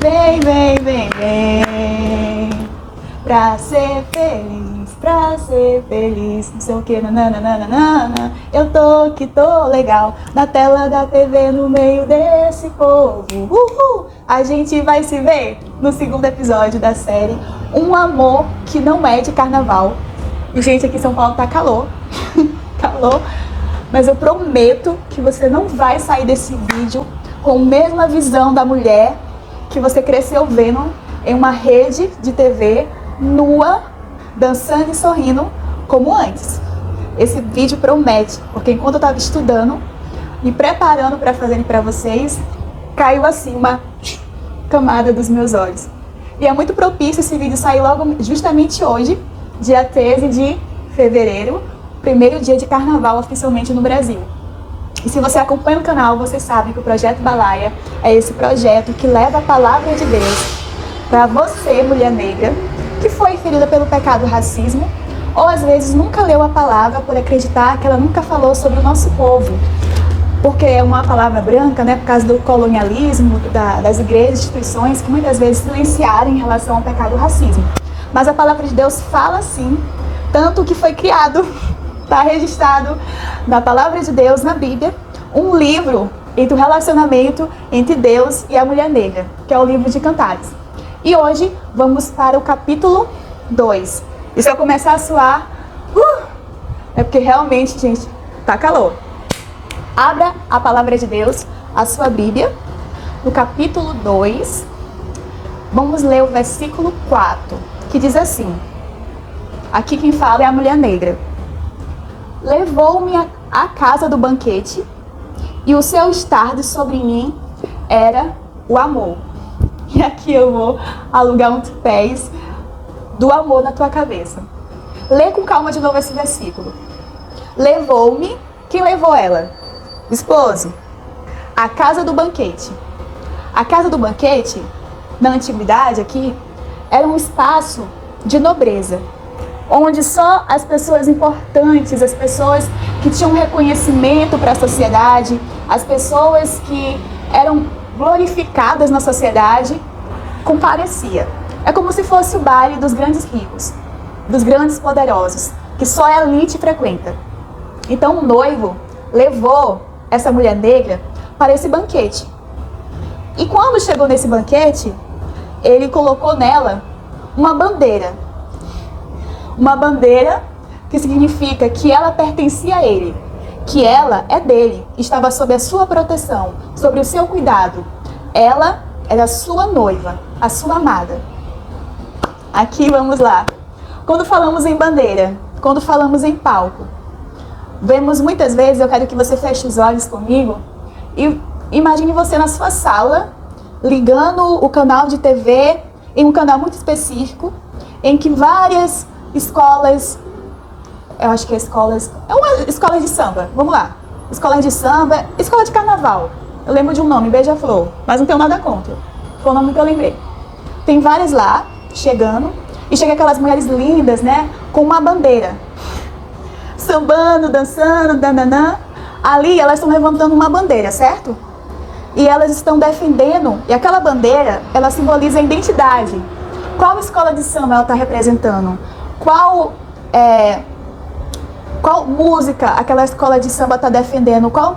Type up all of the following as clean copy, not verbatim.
Vem, vem, vem, vem. Pra ser feliz, não sei o que, nananana. Eu tô que tô legal, na tela da TV, no meio desse povo. Uhul! A gente vai se ver no segundo episódio da série Um Amor que Não É de Carnaval. E, gente, aqui em São Paulo tá calor, calor, mas eu prometo que você não vai sair desse vídeo com a mesma visão da mulher que você cresceu vendo em uma rede de TV, nua, dançando e sorrindo como antes. Esse vídeo promete, porque enquanto eu estava estudando, me preparando para fazer para vocês, caiu assim uma camada dos meus olhos. E é muito propício esse vídeo sair logo justamente hoje, dia 13 de fevereiro, primeiro dia de carnaval oficialmente no Brasil. E se você acompanha o canal, você sabe que o Projeto Balaia é esse projeto que leva a palavra de Deus para você, mulher negra, que foi ferida pelo pecado do racismo, ou às vezes nunca leu a palavra por acreditar que ela nunca falou sobre o nosso povo, porque é uma palavra branca, né, por causa do colonialismo, das igrejas, instituições que muitas vezes silenciaram em relação ao pecado do racismo. Mas a palavra de Deus fala sim, tanto que foi criado, está registrado na palavra de Deus, na Bíblia, um livro entre o relacionamento entre Deus e a mulher negra, que é o livro de Cantares. E hoje vamos para o capítulo 2. E se eu começar a suar, é porque realmente, gente, tá calor. Abra a palavra de Deus, a sua Bíblia, no capítulo 2. Vamos ler o versículo 4, que diz assim. Aqui quem fala é a mulher negra. Levou-me à casa do banquete, e o seu estar sobre mim era o amor. E aqui eu vou alugar um pés do amor na tua cabeça. Lê com calma de novo esse versículo. Levou-me, quem levou ela? Esposo. A casa do banquete. A casa do banquete, na antiguidade aqui, era um espaço de nobreza, onde só as pessoas importantes, as pessoas que tinham reconhecimento para a sociedade, as pessoas que eram glorificadas na sociedade, comparecia. É como se fosse o baile dos grandes ricos, dos grandes poderosos, que só a elite frequenta. Então o noivo levou essa mulher negra para esse banquete. E quando chegou nesse banquete, ele colocou nela uma bandeira. Uma bandeira que significa que ela pertencia a ele, que ela é dele, estava sob a sua proteção, sobre o seu cuidado. Ela era a sua noiva, a sua amada. Aqui vamos lá. Quando falamos em bandeira, quando falamos em palco, vemos muitas vezes, eu quero que você feche os olhos comigo, e imagine você na sua sala, ligando o canal de TV, em um canal muito específico, em que várias escolas, eu acho que é uma escola de samba, vamos lá, escola de samba, escola de carnaval, eu lembro de um nome, Beija-Flor, mas não tenho nada contra, foi o nome que eu lembrei. Tem várias lá, chegando, e chega aquelas mulheres lindas, né, com uma bandeira, sambando, dançando, dananã, ali elas estão levantando uma bandeira, certo? E elas estão defendendo, e aquela bandeira, ela simboliza a identidade. Qual escola de samba ela está representando? Qual música aquela escola de samba está defendendo? Qual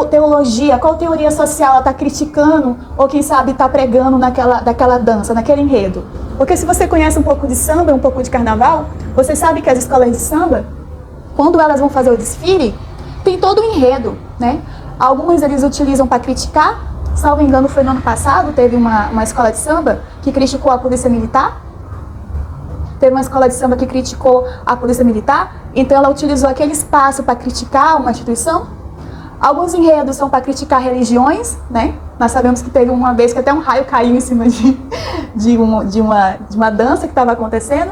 teologia, qual teoria social ela está criticando? Ou quem sabe está pregando daquela dança, naquele enredo? Porque se você conhece um pouco de samba, um pouco de carnaval, você sabe que as escolas de samba, quando elas vão fazer o desfile, tem todo um enredo, né? Alguns eles utilizam para criticar. Salvo engano, foi no ano passado, teve uma escola de samba que criticou a polícia militar. Teve uma escola de samba que criticou a polícia militar, então ela utilizou aquele espaço para criticar uma instituição. Alguns enredos são para criticar religiões, né? Nós sabemos que teve uma vez que até um raio caiu em cima de uma dança que estava acontecendo.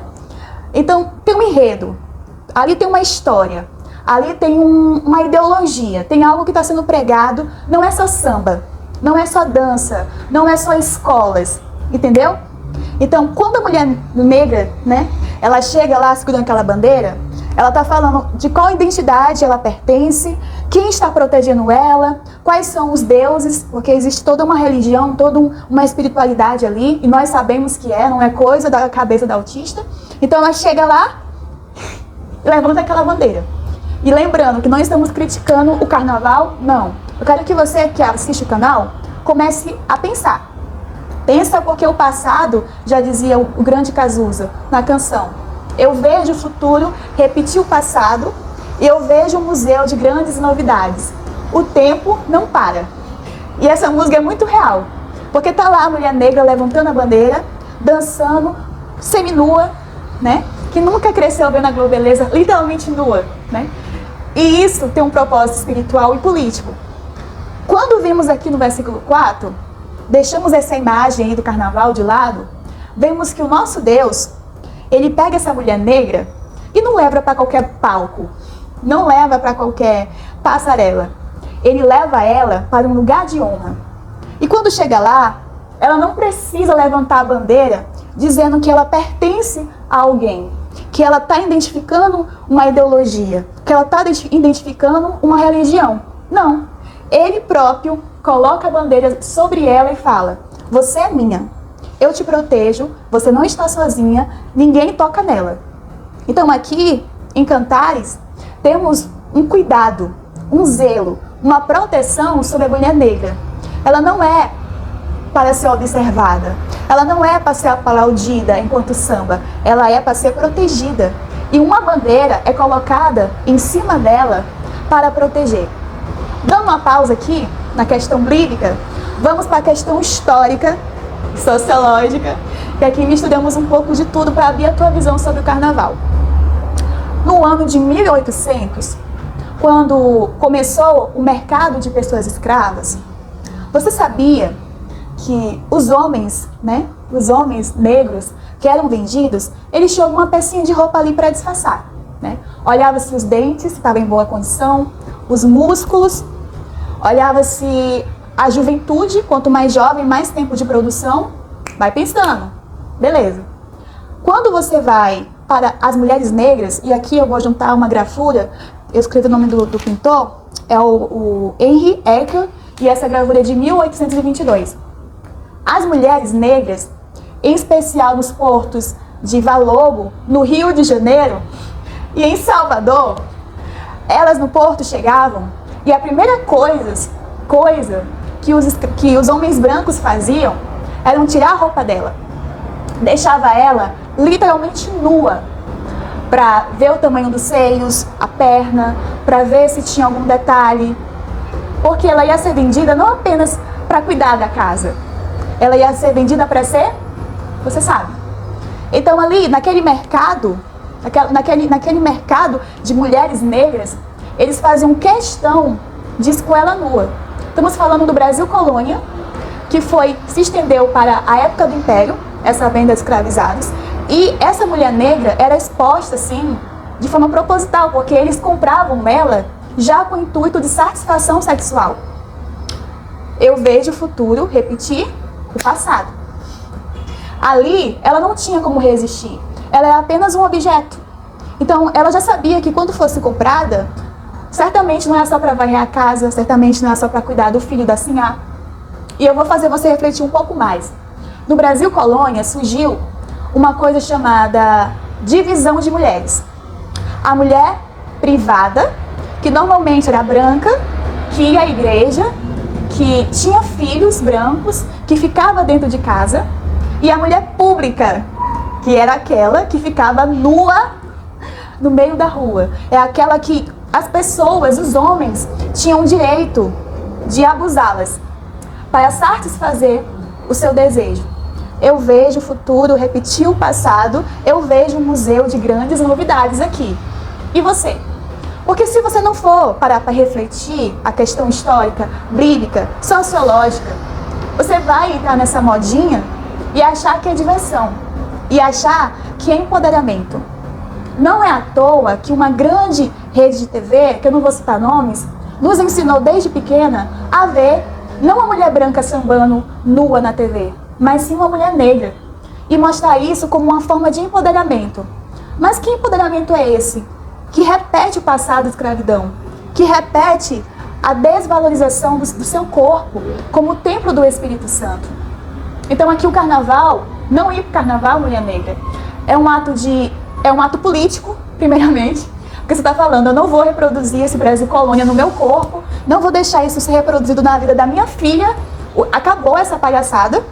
Então, tem um enredo, ali tem uma história, ali tem uma ideologia, tem algo que está sendo pregado, não é só samba, não é só dança, não é só escolas, entendeu? Então, quando a mulher negra, né, ela chega lá segurando aquela bandeira, Ela está falando de qual identidade ela pertence, quem está protegendo ela, quais são os deuses, porque existe toda uma religião, toda uma espiritualidade ali, e nós sabemos que não é coisa da cabeça da autista. Então ela chega lá e levanta aquela bandeira. E lembrando que não estamos criticando o carnaval, não. Eu quero que você que assiste o canal comece a pensar. Pensa porque o passado, já dizia o grande Cazuza na canção, eu vejo o futuro repetir o passado e eu vejo um museu de grandes novidades. O tempo não para. E essa música é muito real, porque tá lá a mulher negra levantando a bandeira, dançando, seminua, né? Que nunca cresceu vendo a Globeleza, literalmente nua, né? E isso tem um propósito espiritual e político. Quando vimos aqui no versículo 4, deixamos essa imagem aí do carnaval de lado, vemos que o nosso Deus, ele pega essa mulher negra e não leva para qualquer palco, não leva para qualquer passarela. Ele leva ela para um lugar de honra. E quando chega lá, ela não precisa levantar a bandeira dizendo que ela pertence a alguém, que ela está identificando uma ideologia, que ela está identificando uma religião. Não. Ele próprio coloca a bandeira sobre ela e fala: você é minha, eu te protejo, você não está sozinha, ninguém toca nela. Então aqui, em Cantares, temos um cuidado, um zelo, uma proteção sobre a mulher negra. Ela não é para ser observada, ela não é para ser aplaudida enquanto samba, ela é para ser protegida. E uma bandeira é colocada em cima dela para proteger. Dando uma pausa aqui na questão bíblica, vamos para a questão histórica, sociológica, que aqui estudamos um pouco de tudo para abrir a tua visão sobre o carnaval. No ano de 1800, quando começou o mercado de pessoas escravas, você sabia que os homens, né, os homens negros que eram vendidos, eles tinham uma pecinha de roupa ali para disfarçar, né? Olhava-se os dentes, se estavam em boa condição, os músculos, olhava-se a juventude, quanto mais jovem, mais tempo de produção, vai pensando, beleza. Quando você vai para as mulheres negras, e aqui eu vou juntar uma gravura, eu escrevi o nome do pintor, é o Henri Eckel, e essa gravura é de 1822. As mulheres negras, em especial nos portos de Valongo, no Rio de Janeiro e em Salvador, elas no porto chegavam e a primeira coisa que os homens brancos faziam era tirar a roupa dela. Deixava ela literalmente nua para ver o tamanho dos seios, a perna, para ver se tinha algum detalhe. Porque ela ia ser vendida não apenas para cuidar da casa, ela ia ser vendida para ser, você sabe. Então ali, naquele mercado de mulheres negras, eles faziam questão de expor ela nua. Estamos falando do Brasil colônia, que se estendeu para a época do Império, essa venda de escravizados, e essa mulher negra era exposta, assim, de forma proposital, porque eles compravam ela já com o intuito de satisfação sexual. Eu vejo o futuro repetir o passado. Ali, ela não tinha como resistir. Ela era apenas um objeto. Então, ela já sabia que quando fosse comprada, certamente não era só para varrer a casa, certamente não era só para cuidar do filho da sinhá. E eu vou fazer você refletir um pouco mais. No Brasil colônia surgiu uma coisa chamada divisão de mulheres. A mulher privada, que normalmente era branca, que ia à igreja, que tinha filhos brancos, que ficava dentro de casa, e a mulher pública, que era aquela que ficava nua no meio da rua. É aquela que as pessoas, os homens, tinham o direito de abusá-las para satisfazer o seu desejo. Eu vejo o futuro repetir o passado, eu vejo um museu de grandes novidades aqui. E você? Porque se você não for parar para refletir a questão histórica, bíblica, sociológica, você vai entrar nessa modinha e achar que é diversão, e achar que é empoderamento. Não é à toa que uma grande rede de TV, que eu não vou citar nomes, nos ensinou desde pequena a ver não uma mulher branca sambando nua na TV, mas sim uma mulher negra, e mostrar isso como uma forma de empoderamento. Mas que empoderamento é esse que repete o passado da escravidão, que repete a desvalorização do seu corpo como o templo do Espírito Santo. Então aqui o carnaval, não ir para o carnaval, mulher negra, é um ato político, primeiramente, porque você está falando, eu não vou reproduzir esse Brasil colônia no meu corpo, não vou deixar isso ser reproduzido na vida da minha filha, acabou essa palhaçada,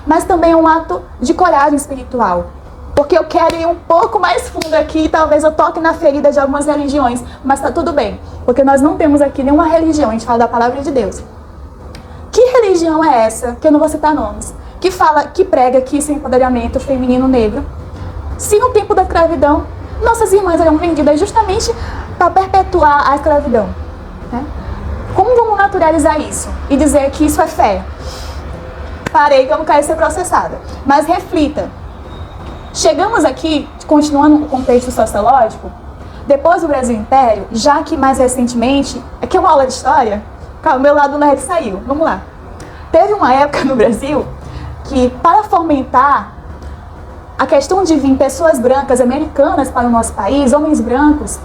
mas também é um ato de coragem espiritual. Porque eu quero ir um pouco mais fundo aqui e talvez eu toque na ferida de algumas religiões, mas tá tudo bem, porque nós não temos aqui nenhuma religião, a gente fala da palavra de Deus. Que religião é essa, que eu não vou citar nomes, que prega que isso é empoderamento feminino negro? Se no tempo da escravidão, nossas irmãs eram vendidas justamente para perpetuar a escravidão, né? Como vamos naturalizar isso e dizer que isso é fé? Parei que eu não quero ser processada, mas reflita. Chegamos aqui, continuando o contexto sociológico, depois do Brasil Império, já que mais recentemente, aqui é uma aula de história, calma, o meu lado nerd saiu, vamos lá. Teve uma época no Brasil que, para fomentar a questão de vir pessoas brancas, americanas para o nosso país, homens brancos,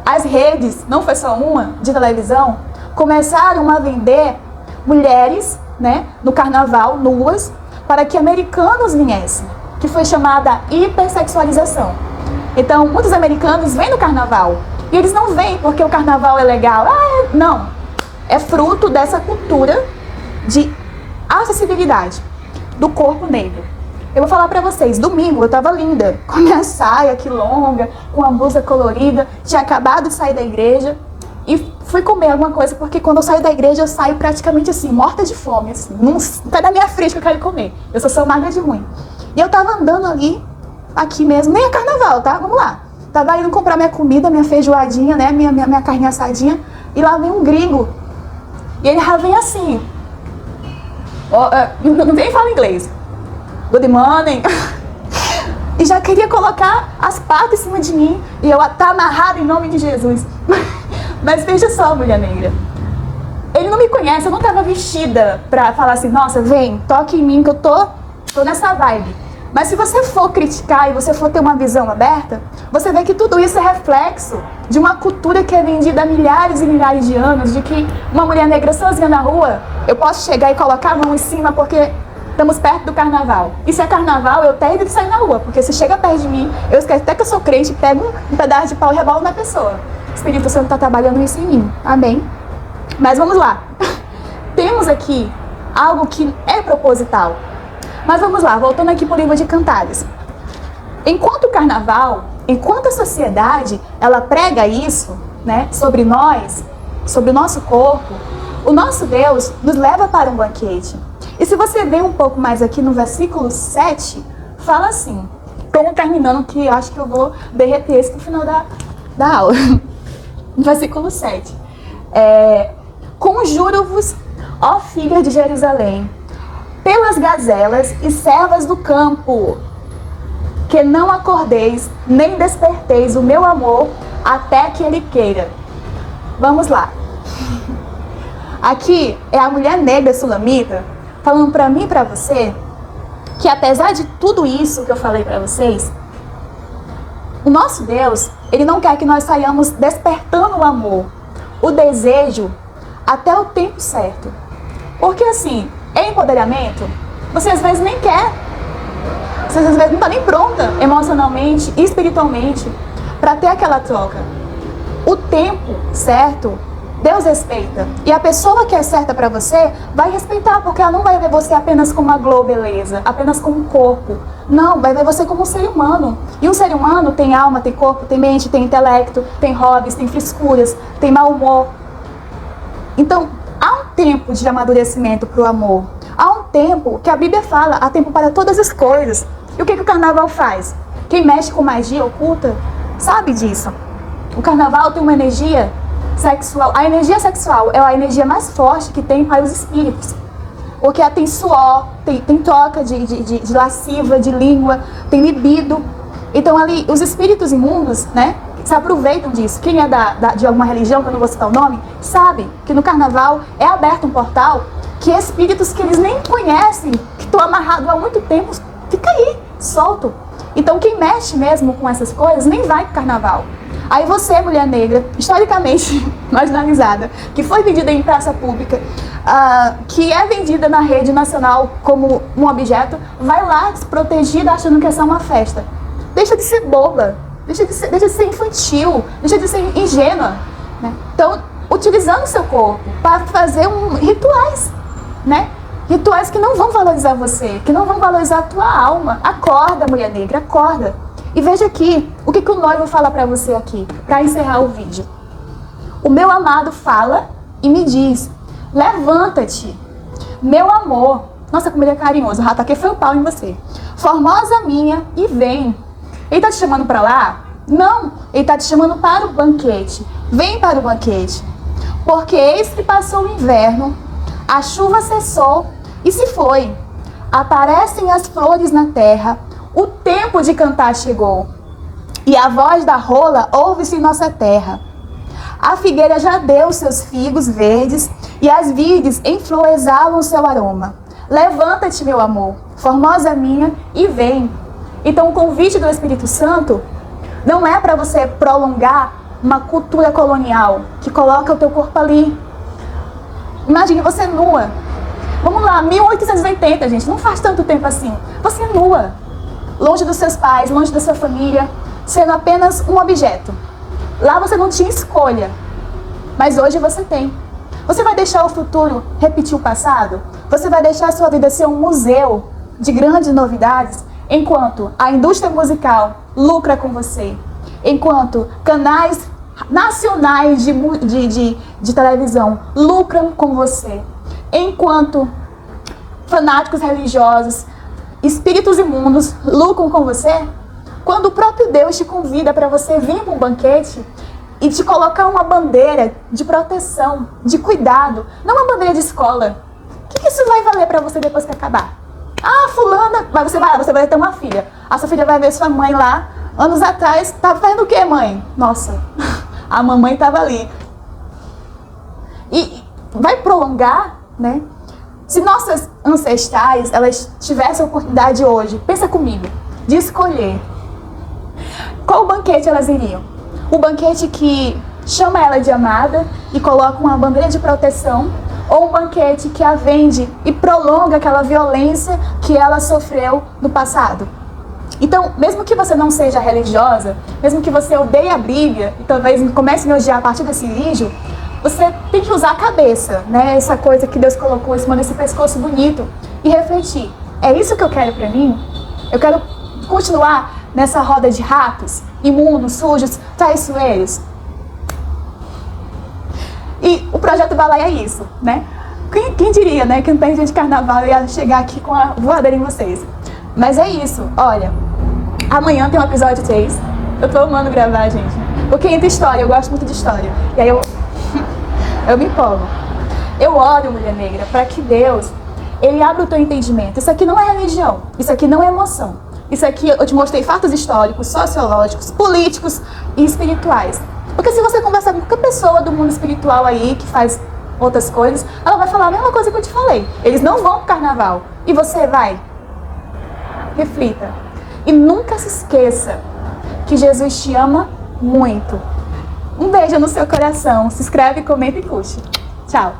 as redes, não foi só uma, de televisão, começaram a vender mulheres, né, no carnaval, nuas, para que americanos viessem, que foi chamada hipersexualização. Então, muitos americanos vêm no carnaval, e eles não vêm porque o carnaval é legal. Não. É fruto dessa cultura de acessibilidade do corpo negro. Eu vou falar pra vocês, domingo eu tava linda, com minha saia aqui longa, com a blusa colorida, tinha acabado de sair da igreja, e fui comer alguma coisa, porque quando eu saio da igreja eu saio praticamente assim, morta de fome, assim, não tá na minha frente que eu quero comer, eu sou magra de ruim. E eu tava andando ali, aqui mesmo, nem é carnaval, tá? Vamos lá. Tava indo comprar minha comida, minha feijoadinha, né? Minha carne assadinha. E lá vem um gringo. E ele já vem assim. Não nem fala inglês. Good morning. E já queria colocar as patas em cima de mim. E eu, tá amarrado em nome de Jesus. Mas veja só, mulher negra. Ele não me conhece, eu não tava vestida pra falar assim, nossa, vem, toque em mim que eu tô nessa vibe. Mas se você for criticar e você for ter uma visão aberta, você vê que tudo isso é reflexo de uma cultura que é vendida há milhares e milhares de anos, de que uma mulher negra sozinha na rua, eu posso chegar e colocar a mão em cima porque estamos perto do carnaval. E se é carnaval, eu até evito sair na rua, porque se chega perto de mim, eu esqueço até que eu sou crente, pego um pedaço de pau e rebolo na pessoa. O Espírito Santo está trabalhando isso em mim. Amém? Mas vamos lá. Temos aqui algo que é proposital. Mas vamos lá, voltando aqui para o livro de Cantares. Enquanto o carnaval, enquanto a sociedade, ela prega isso, né, sobre nós, sobre o nosso corpo, o nosso Deus nos leva para um banquete. E se você ver um pouco mais aqui no versículo 7, fala assim, como terminando, que eu acho que eu vou derreter esse no final da aula. No versículo 7. Conjuro-vos, ó filhas de Jerusalém, pelas gazelas e servas do campo, que não acordeis, nem desperteis o meu amor, até que ele queira. Vamos lá. Aqui é a mulher negra sulamita, falando pra mim e pra você, que apesar de tudo isso que eu falei pra vocês, o nosso Deus, ele não quer que nós saiamos despertando o amor, o desejo, até o tempo certo. Porque assim, empoderamento, você às vezes nem quer, você às vezes não está nem pronta emocionalmente e espiritualmente para ter aquela troca. O tempo certo, Deus respeita. E a pessoa que é certa para você vai respeitar, porque ela não vai ver você apenas como uma glow beleza, apenas como um corpo. Não, vai ver você como um ser humano. E um ser humano tem alma, tem corpo, tem mente, tem intelecto, tem hobbies, tem frescuras, tem mau humor. Então, há um tempo de amadurecimento para o amor. Há um tempo que a Bíblia fala, há tempo para todas as coisas. E o que o carnaval faz? Quem mexe com magia oculta sabe disso. O carnaval tem uma energia sexual. A energia sexual é a energia mais forte que tem para os espíritos. Porque ela tem suor, tem troca de lasciva, de língua, tem libido. Então ali, os espíritos imundos, né, se aproveitam disso. Quem é de alguma religião, que eu não vou citar o nome, sabe que no carnaval é aberto um portal que espíritos que eles nem conhecem, que estão amarrados há muito tempo, fica aí, solto. Então quem mexe mesmo com essas coisas nem vai pro carnaval. Aí você, mulher negra, historicamente marginalizada, que foi vendida em praça pública, que é vendida na rede nacional como um objeto, vai lá desprotegida achando que essa é uma festa. Deixa de ser boba, deixa de ser infantil, deixa de ser ingênua, né? Então, utilizando o seu corpo para fazer rituais, né? Rituais que não vão valorizar você, que não vão valorizar a tua alma. Acorda, mulher negra, acorda. E veja aqui, o que o noivo fala para você aqui, para encerrar o vídeo. O meu amado fala e me diz, levanta-te, meu amor. Nossa, como ele é carinhoso, o taquei foi o pau em você. Formosa minha, e vem. Ele tá te chamando para lá? Não, ele tá te chamando para o banquete. Vem para o banquete. Porque eis que passou o inverno, a chuva cessou e se foi. Aparecem as flores na terra, o tempo de cantar chegou. E a voz da rola ouve-se em nossa terra. A figueira já deu seus figos verdes e as vides em flor exalam seu aroma. Levanta-te, meu amor, formosa minha, e vem. Então o convite do Espírito Santo não é para você prolongar uma cultura colonial que coloca o teu corpo ali. Imagine você nua. Vamos lá, 1880, gente, não faz tanto tempo assim. Você nua, longe dos seus pais, longe da sua família, sendo apenas um objeto. Lá você não tinha escolha, mas hoje você tem. Você vai deixar o futuro repetir o passado? Você vai deixar a sua vida ser um museu de grandes novidades, enquanto a indústria musical lucra com você, enquanto canais nacionais de televisão lucram com você, enquanto fanáticos religiosos, espíritos imundos lucram com você? Quando o próprio Deus te convida para você vir para um banquete e te colocar uma bandeira de proteção, de cuidado, não uma bandeira de escola. O que isso vai valer para você depois que acabar? Ah, fulana, mas você vai ter uma filha. A sua filha vai ver sua mãe lá, anos atrás, estava fazendo o quê, mãe? Nossa, a mamãe estava ali. E vai prolongar, né? Se nossas ancestrais, elas tivessem a oportunidade hoje, pensa comigo, de escolher qual banquete elas iriam. O banquete que chama ela de amada e coloca uma bandeira de proteção, ou um banquete que a vende e prolonga aquela violência que ela sofreu no passado. Então, mesmo que você não seja religiosa, mesmo que você odeie a Bíblia e talvez comece a me odiar a partir desse vídeo, você tem que usar a cabeça, né? Essa coisa que Deus colocou em cima desse pescoço bonito e refletir. É isso que eu quero pra mim? Eu quero continuar nessa roda de ratos, imundos, sujos, traiçoeiros? E o projeto Balaia é isso, né? Quem diria, né, que não tem dia de carnaval e ia chegar aqui com a voadeira em vocês. Mas é isso, olha, amanhã tem um episódio 3. Eu tô amando gravar, gente, porque entra história, eu gosto muito de história. E aí eu me empolgo. Eu oro, mulher negra, para que Deus, Ele abra o teu entendimento. Isso aqui não é religião, isso aqui não é emoção. Isso aqui eu te mostrei fatos históricos, sociológicos, políticos e espirituais. Porque se você conversar com qualquer pessoa do mundo espiritual aí, que faz outras coisas, ela vai falar a mesma coisa que eu te falei. Eles não vão pro carnaval. E você vai? Reflita. E nunca se esqueça que Jesus te ama muito. Um beijo no seu coração. Se inscreve, comenta e curte. Tchau.